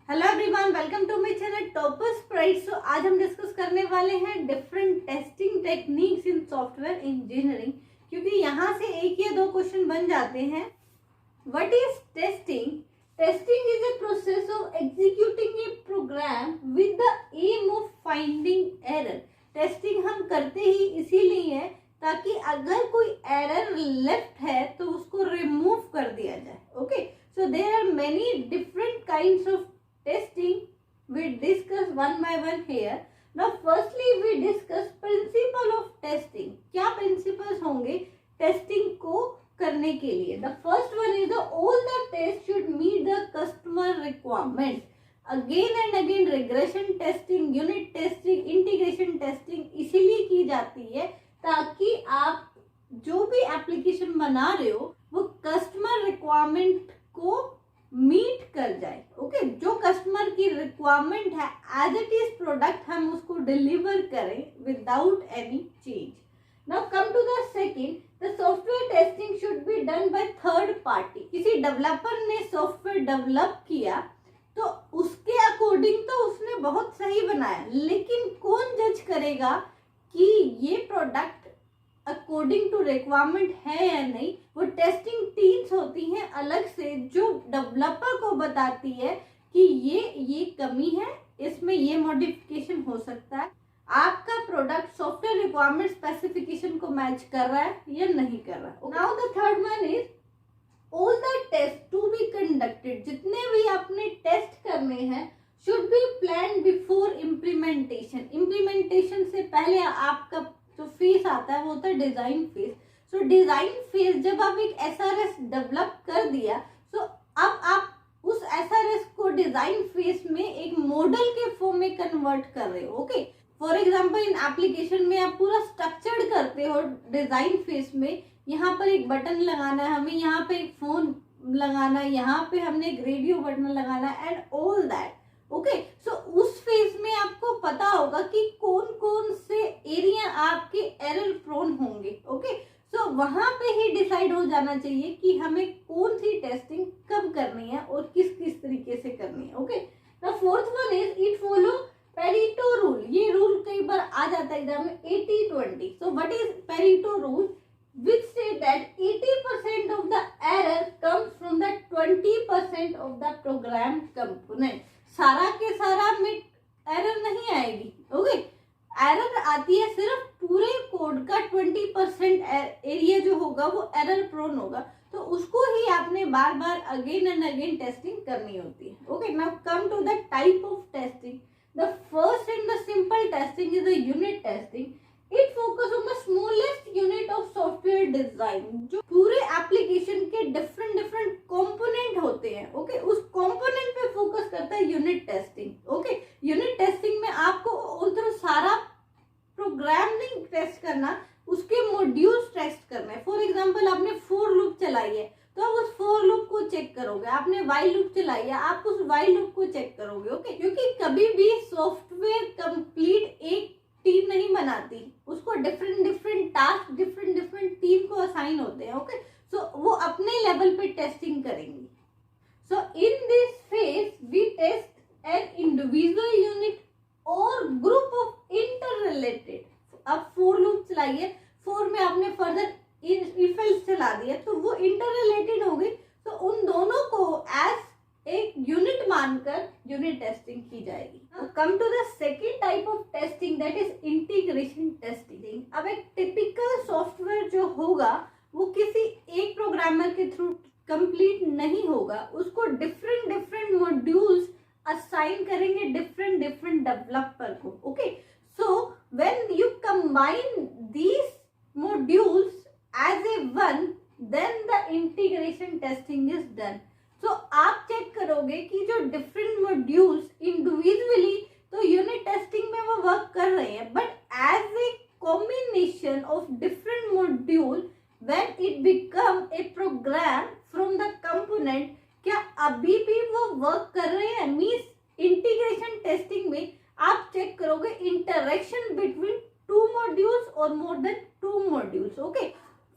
Hello everyone, welcome to my channel topper sprite. So आज हम discuss करने वाले हैं different testing techniques in software engineering, क्योंकि यहाँ से एक या दो क्वेश्चन बन जाते हैं। What is testing? Testing is a process of executing a program with the aim of finding error. Testing हम करते ही इसीलिए है ताकि अगर कोई एरर लेफ्ट है तो उसको रिमूव कर दिया जाए। Okay, so there are many different kinds of testing. We discuss one by one here. Now firstly we discuss principle of testing. क्या principles होंगे testing को करने के लिए? The first one is the all the tests should meet the customer requirements. Again and again regression testing, unit testing, integration testing इसीलिए की जाती है ताकि आप जो भी एप्लीकेशन बना रहे हो वो कस्टमर रिक्वायरमेंट को मीट कर जाए। ओके, जो कस्टमर की रिक्वायरमेंट है एज इट इज प्रोडक्ट हम उसको डिलीवर करें without any change. Now come to the second, the software testing should be done by third party. किसी डेवलपर ने सॉफ्टवेयर डेवलप किया तो उसके अकॉर्डिंग तो उसने बहुत सही बनाया, लेकिन कौन जज करेगा कि ये प्रोडक्ट अकॉर्डिंग टू रिक्वायरमेंट है या नहीं? वो टेस्टिंग टीम्स होती हैं अलग से जो डेवलपर को बताती है कि ये कमी है, इसमें ये मॉडिफिकेशन हो सकता है, आपका प्रोडक्ट सॉफ्टवेयर रिक्वायरमेंट स्पेसिफिकेशन को मैच कर रहा है या नहीं कर रहा है। Now the third one is all the test to be conducted. जितने भी आपने टेस्ट करने हैं should be plan before implementation. Implementation से पहले आपका जो फेज आता है वो होता है डिजाइन फेज। सो डिजाइन फेज जब आप एक एसआरएस डेवलप कर दिया तो अब आप उस एसआरएस को डिजाइन फेज में एक मॉडल के फॉर्म में कन्वर्ट कर रहे हो। Okay, for example in application में आप पूरा स्ट्रक्चर्ड करते हो डिजाइन फेज में, यहाँ पर एक बटन लगाना है हमें, यहाँ पे एक फोन लगाना है, यहाँ पे हमने एक रेडियो बटन लगाना है एंड ऑल दैट। ओके, सो उस फेज में आपको पता होगा कि कौन कौन से एरिया आपके एरर प्रोन होंगे। ओके, सो वहां पे ही डिसाइड हो जाना चाहिए कि हमें कौन सी टेस्टिंग कब करनी है और किस किस तरीके से करनी है। Okay, the fourth one is it follow Pareto rule. ये रूल कई बार आ जाता है एग्जाम में, 80-20। So what is Pareto rule? which say that 80% of the error comes from the 20% of the program component. सारा के सारा में एरर नहीं आएगी। ओके, एरर आती है सिर्फ पूरे कोड का 20% एरिया जो होगा वो एरर प्रोन होगा, तो उसको ही आपने बार बार अगेन एंड अगेन टेस्टिंग करनी होती है। Okay, now come to the type of testing. The first and the simple testing is the unit testing. It focus on the smallest unit of software design. जो पूरे application के different different component होते हैं, okay, उस component पे focus करता है unit testing. Okay, unit testing में आपको उधर सारा प्रोग्राम नहीं टेस्ट करना, उसके मॉड्यूल्स टेस्ट करना है। फॉर एग्जांपल आपने फॉर लूप चलाई है तो आप उस फॉर लूप को चेक करोगे, आपने व्हाइल लूप चलाई है आप उस व्हाइल लूप को चेक करोगे। ओके, क्योंकि कभी भी सॉफ्टवेयर कंप्लीट एक टीम नहीं बनाती, उसको different different task different different team को असाइन होते हैं। ओके, सो वो अपने लेवल पे टेस्टिंग करेंगी। So in this phase we test an individual unit और ग्रुप ऑफ इंटर रिलेटेड। अब फॉर लूप चलाइए, फॉर में आपने फर्दर इफ एल्स चला दिया तो वो इंटर रिलेटेड हो गई, तो उन दोनों को एज एक यूनिट मानकर यूनिट टेस्टिंग की जाएगी। Come to the second type of testing, that is integration testing. अब एक टिपिकल सॉफ्टवेयर जो होगा वो किसी एक प्रोग्रामर के थ्रू कंप्लीट नहीं होगा, उसको डिफरेंट डिफरेंट मॉड्यूल्स असाइन करेंगे डिफरेंट डिफरेंट डेवलपर को। Okay, so when you combine these modules as a one, then the integration testing is done. तो आप चेक करोगे कि जो डिफरेंट मॉड्यूल्स इंडिविजुअली तो यूनिट टेस्टिंग में वो वर्क कर रहे हैं, but as a combination of different module when it become a program from the component, क्या अभी भी वो वर्क कर रहे हैं? मींस इंटीग्रेशन टेस्टिंग में आप चेक करोगे इंटरेक्शन बिटवीन टू मॉड्यूल्स और more than two modules. Okay,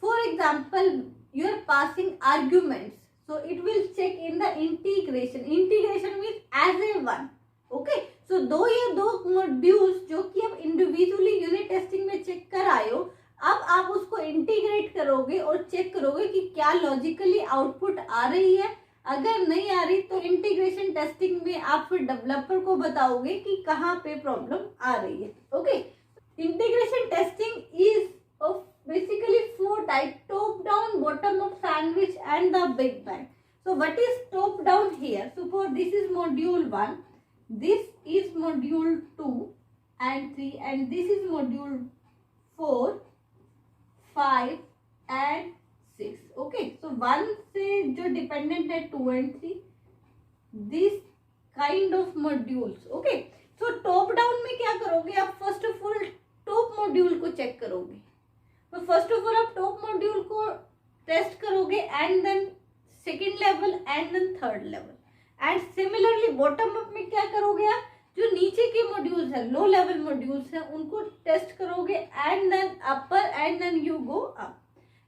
for example you are passing arguments, so it will check in the integration. Integration means as a 1. Okay, सो दो modules जो कि आप individually unit testing में check कर आए हो, अब आप उसको इंटीग्रेट करोगे और चेक करोगे कि क्या लॉजिकली आउटपुट आ रही है। अगर नहीं आ रही तो इंटीग्रेशन टेस्टिंग में आप फिर डेवलपर को बताओगे कि कहाँ पे प्रॉब्लम आ रही है। Okay, integration testing is of basically 4 types: top down, bottom up, sandwich and the big bang. So what is top down here? Suppose this is module 1, this is module 2 and 3, and this is module 4, 5 and 6. Okay, so 1 से जो dependent है 2 and 3, this kind of modules. Okay, so top down में क्या करोगे आप? First of all top module को check करोगे। तो फर्स्ट ऑफ ऑल आप टॉप मॉड्यूल को टेस्ट करोगे and then second level and then third level. And similarly bottom up में क्या करोगे आप? जो नीचे के मॉड्यूल्स है, लो लेवल मॉड्यूल्स है, उनको टेस्ट करोगे and then upper and then you go up.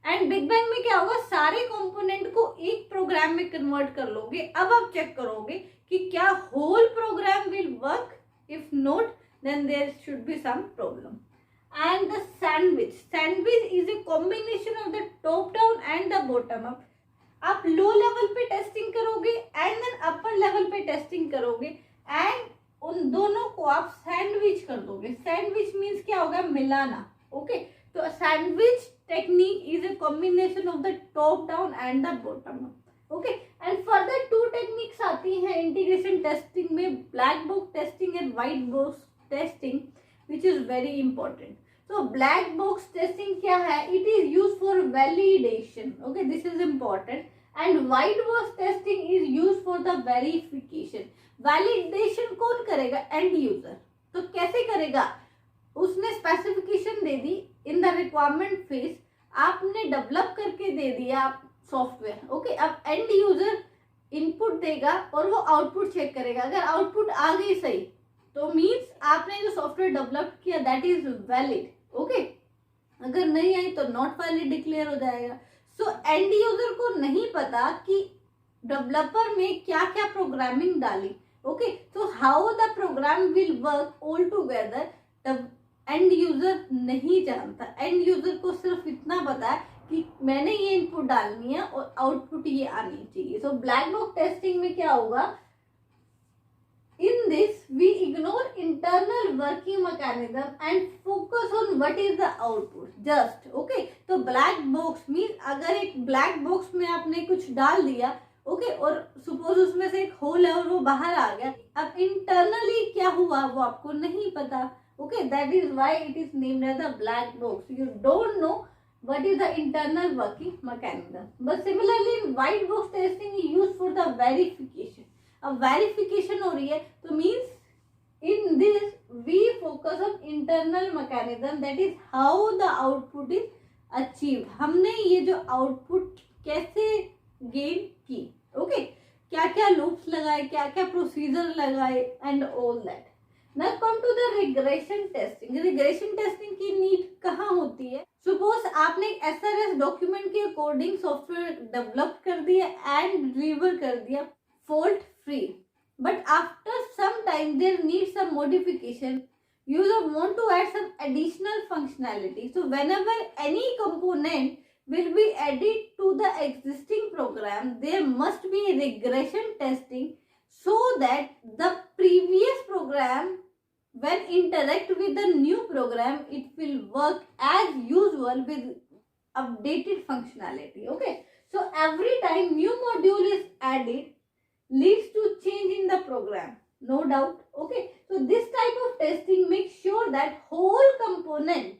And big bang में क्या होगा? सारे कंपोनेंट को एक प्रोग्राम में कन्वर्ट कर लोगे। अब आप चेक करोगे कि क्या whole program will work, if not then there should be some problem. And the sandwich is a combination of the top down and the bottom up. आप लो लेवल पे टेस्टिंग करोगे एंड देन अपर लेवल पे testing करोगे and उन दोनों को आप sandwich कर दोगे। सैंडविच मीन्स क्या होगा? मिलाना। ओके, तो sandwich technique is a combination of the top down and the bottom up. Okay, and further 2 techniques आती हैं इंटीग्रेशन टेस्टिंग में, black box testing and white box testing, which is very important. So black box testing क्या है? It is used for validation. Okay, this is important. And white box testing is used for the verification. Validation कौन करेगा? End user. तो कैसे करेगा? उसने specification they the in the requirement phase, आपने develop करके दे दिया सॉफ्टवेयर। ओके, अब एंड यूजर इनपुट देगा और वो आउटपुट चेक करेगा। अगर आउटपुट आ गई सही तो मीन्स आपने जो सॉफ्टवेयर डेवलप किया दैट इज वैलिड। ओके, अगर नहीं आई तो नॉट वैलिड डिक्लेयर हो जाएगा। सो एंड यूजर को नहीं पता कि डेवलपर में क्या क्या प्रोग्रामिंग डाली। ओके, तो how the program will work all together the end user नहीं जानता। एंड यूजर को सिर्फ इतना पता है कि मैंने ये इनपुट डालनी है और आउटपुट ये आनी चाहिए। सो ब्लैक बॉक्स टेस्टिंग में क्या होगा? In this, we ignore internal working mechanism and focus on what is the output. Just okay. तो black box means अगर एक black box में आपने कुछ डाल दिया, ओके, और सपोज उसमें से एक होल है और वो बाहर आ गया, अब इंटरनली क्या हुआ वो आपको नहीं पता। Okay, that is why it is named as a black box. You don't know what is the internal working mechanism. But similarly in white box testing is used for the verification. अब verification हो रही है तो means in this we focus on internal mechanism, that is how the output is achieve. हमने ये जो output कैसे gain की, ओके, क्या क्या लूप्स लगाए, क्या क्या प्रोसीजर लगाए and all that. Now come to the regression testing. Regression testing की नीड कहाँ होती है? सपोज आपने एक SRS डॉक्यूमेंट के अकॉर्डिंग सॉफ्टवेयर डेवलप कर दिया एंड डिलीवर कर दिया fault free, but after some time there needs some modification. User want to add some additional functionality, so whenever any component will be added to the existing program, there must be regression testing so that the previous program when interact with the new program it will work as usual with updated functionality. Okay, so every time new module is added leads to change in the program, no doubt. Okay, so this type of testing makes sure that whole component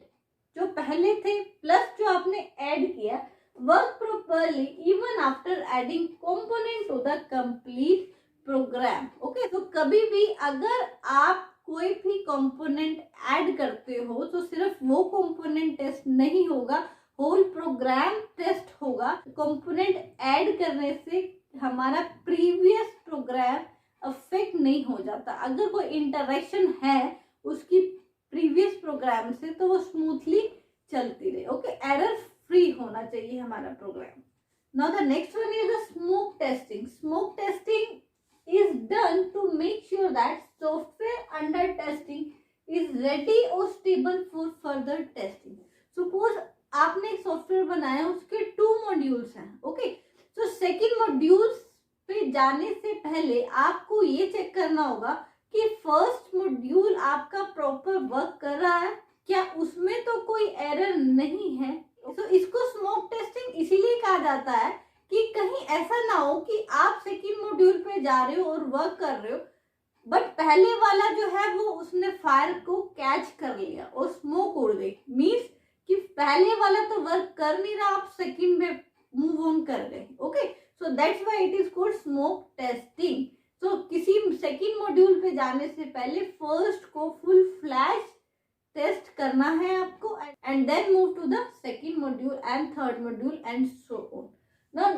जो पहले थे plus जो आपने add किया work properly even after adding component to the complete program. Okay, तो कभी भी अगर आप कोई भी कंपोनेंट ऐड करते हो तो सिर्फ वो कंपोनेंट टेस्ट नहीं होगा, होल प्रोग्राम टेस्ट होगा। कंपोनेंट ऐड करने से हमारा प्रीवियस प्रोग्राम अफेक्ट नहीं हो जाता। अगर कोई इंटरेक्शन है उसकी प्रीवियस प्रोग्राम से तो वो स्मूथली चलती रहे। ओके, एरर फ्री होना चाहिए हमारा प्रोग्राम। Now the next one is the smoke testing. Smoke testing is done to make sure that software under testing is ready or stable for further testing. Suppose आपने एक software बनाया, उसके 2 modules हैं, okay. तो सेकंड मॉड्यूल्स पे जाने से पहले आपको ये चेक करना होगा कि फर्स्ट मॉड्यूल आपका प्रॉपर वर्क कर रहा है, क्या उसमें तो कोई एरर नहीं है। तो इसको स्मोक टेस्टिंग इसीलिए कहा जाता है कि कहीं ऐसा ना हो कि आप सेकंड मॉड्यूल पे जा रहे हो और वर्क कर रहे हो, बट पहले वाला जो है वो उसने फायर को कैच कर लिया और स्मोक उड़ गई। मीन्स कि पहले वाला तो वर्क कर नहीं रहा, आप सेकंड में मूव ऑन कर गए, okay. So that's why it is called smoke testing. तो किसी सेकंड मॉड्यूल पे जाने से पहले फर्स्ट को फुल फ्लैश टेस्ट करना है आपको, and then move to the second module and third module and so on. Now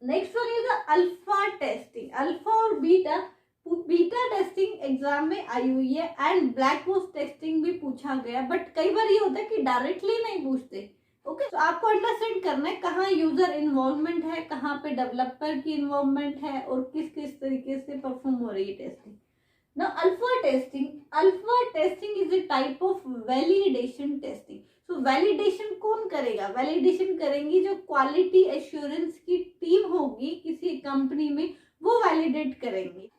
next one is the alpha testing. Alpha और बीटा टेस्टिंग एग्जाम में आई हुई है एंड ब्लैक बॉक्स टेस्टिंग भी पूछा गया, बट कई बार ये होता है कि डायरेक्टली नहीं पूछते, ओके। तो आपको अंडरस्टैंड करना है कहाँ यूजर इन्वॉल्वमेंट है, कहाँ पे डेवलपर की इन्वॉल्वमेंट है और किस किस तरीके से परफॉर्म हो रही है testing. Now alpha testing is a type of validation testing. So validation कौन करेगा? validation करेंगी जो क्वालिटी एश्योरेंस की टीम होगी किसी कंपनी में, वो वैलिडेट करेंगी।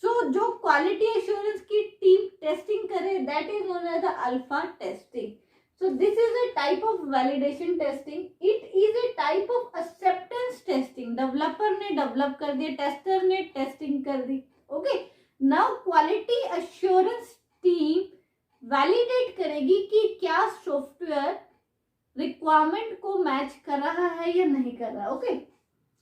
So जो क्वालिटी एश्योरेंस की टीम टेस्टिंग करे, that is known as the alpha testing. So this is a type of validation testing. It is a type of acceptance testing. Developer ने develop कर दिया, tester ने testing कर दी, okay. Now quality assurance team validate करेगी कि क्या software requirement को मैच कर रहा है या नहीं कर रहा, okay,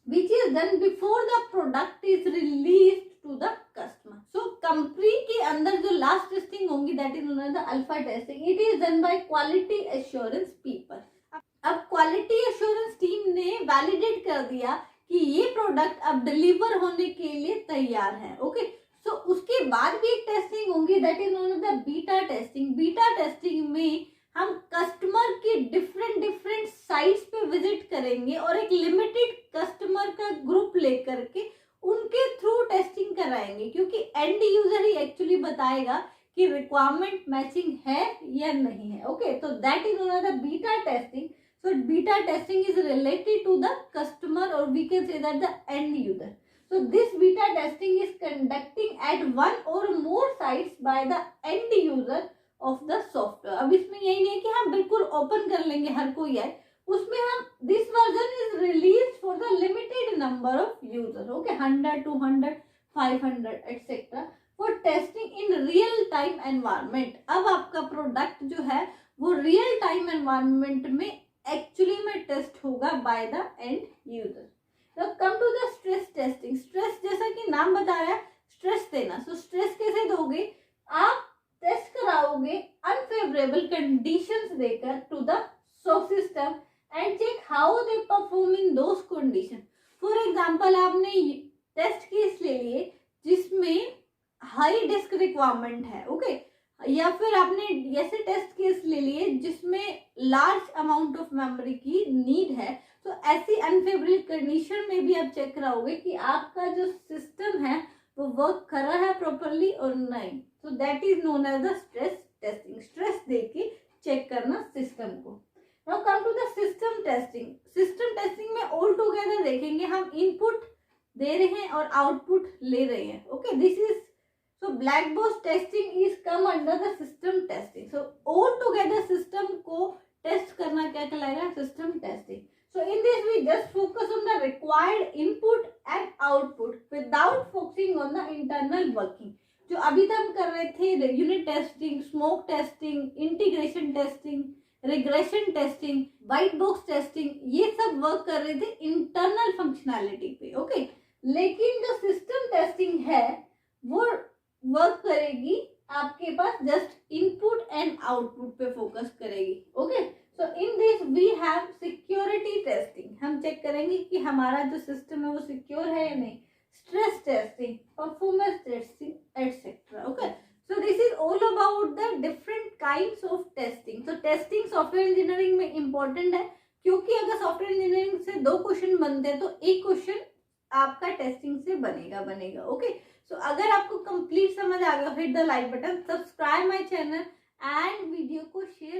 which is done before the product is release to the customer. So company के अंदर जो लास्ट टेस्टिंग होंगी, that is known as the alpha testing. It is done by quality assurance people. अब क्वालिटी एश्योरेंस टीम ने validate कर दिया कि ये प्रोडक्ट अब डिलीवर होने के लिए तैयार है, ओके। सो उसके बाद भी एक टेस्टिंग होंगी, that is known as the beta testing. Beta testing में हम कस्टमर के डिफरेंट साइट्स पे विजिट करेंगे और एक लिमिटेड कस्टमर का ग्रुप लेकर के उनके थ्रू टेस्टिंग कराएंगे, क्योंकि एंड यूजर ही एक्चुअली बताएगा कि रिक्वायरमेंट मैचिंग है या नहीं है, ओके। तो that is known as the beta testing. So beta testing is related to the customer और we can say that the end user. So this beta testing is conducting at one or more sites by the end user of the software. अब इसमें यही नहीं है कि हम बिल्कुल open कर लेंगे हर कोई है, उसमें हम this version is released for the limited number of users, okay, 100, 200, 500 etc. for testing in real time environment. अब आपका प्रोडक्ट जो है वो रियल टाइम एनवायरमेंट में एक्चुअली में टेस्ट होगा by the end user. Now come to the stress testing. Stress जैसा कि नाम बता रहा है, स्ट्रेस देना। सो स्ट्रेस कैसे दोगे? आप टेस्ट कराओगे अनफेवरेबल कंडीशंस देकर to the system and check how they perform in those condition. For example आपने टेस्ट केस ले लिए जिसमें हाई डिस्क रिक्वायरमेंट है, ओके, या फिर आपने ऐसे टेस्ट केस ले लिए जिसमें लार्ज अमाउंट ऑफ मेमोरी की नीड है। तो ऐसी अनफेवरेबल कंडीशन में भी आप चेक कराओगे कि आपका जो सिस्टम है वो वर्क कर रहा है प्रॉपरली और नहीं। So that is known as the stress testing. Stress देके चेक करना सिस्टम को। Now come to the system testing. System testing में ऑल टुगेदर देखेंगे, हम इनपुट दे रहे हैं और आउटपुट ले रहे हैं, okay. This is so black box testing is come under the system testing. So all together system को टेस्ट करना क्या कहलाएगा? System testing. So in this we just focus on the required input and output without focusing on the internal working. जो अभी तक हम कर रहे थे unit testing, smoke testing, integration testing, regression testing, white box testing, ये सब work कर रहे थे इंटरनल फंक्शनैलिटी पे, ओके। लेकिन जो सिस्टम टेस्टिंग है वो वर्क करेगी आपके पास जस्ट इनपुट एंड आउटपुट पे फोकस करेगी, okay. So in this we have security testing. हम चेक करेंगे कि हमारा जो सिस्टम है वो सिक्योर है या नहीं। Stress testing, performance testing etcetera, okay. So this is all about the different kinds of testing. So testing software engineering में इम्पोर्टेंट है, क्योंकि अगर सॉफ्टवेयर इंजीनियरिंग से 2 क्वेश्चन बनते हैं तो एक क्वेश्चन आपका टेस्टिंग से बनेगा, ओके। सो अगर आपको कंप्लीट समझ आ गया, hit the like button, subscribe my channel and video को शेयर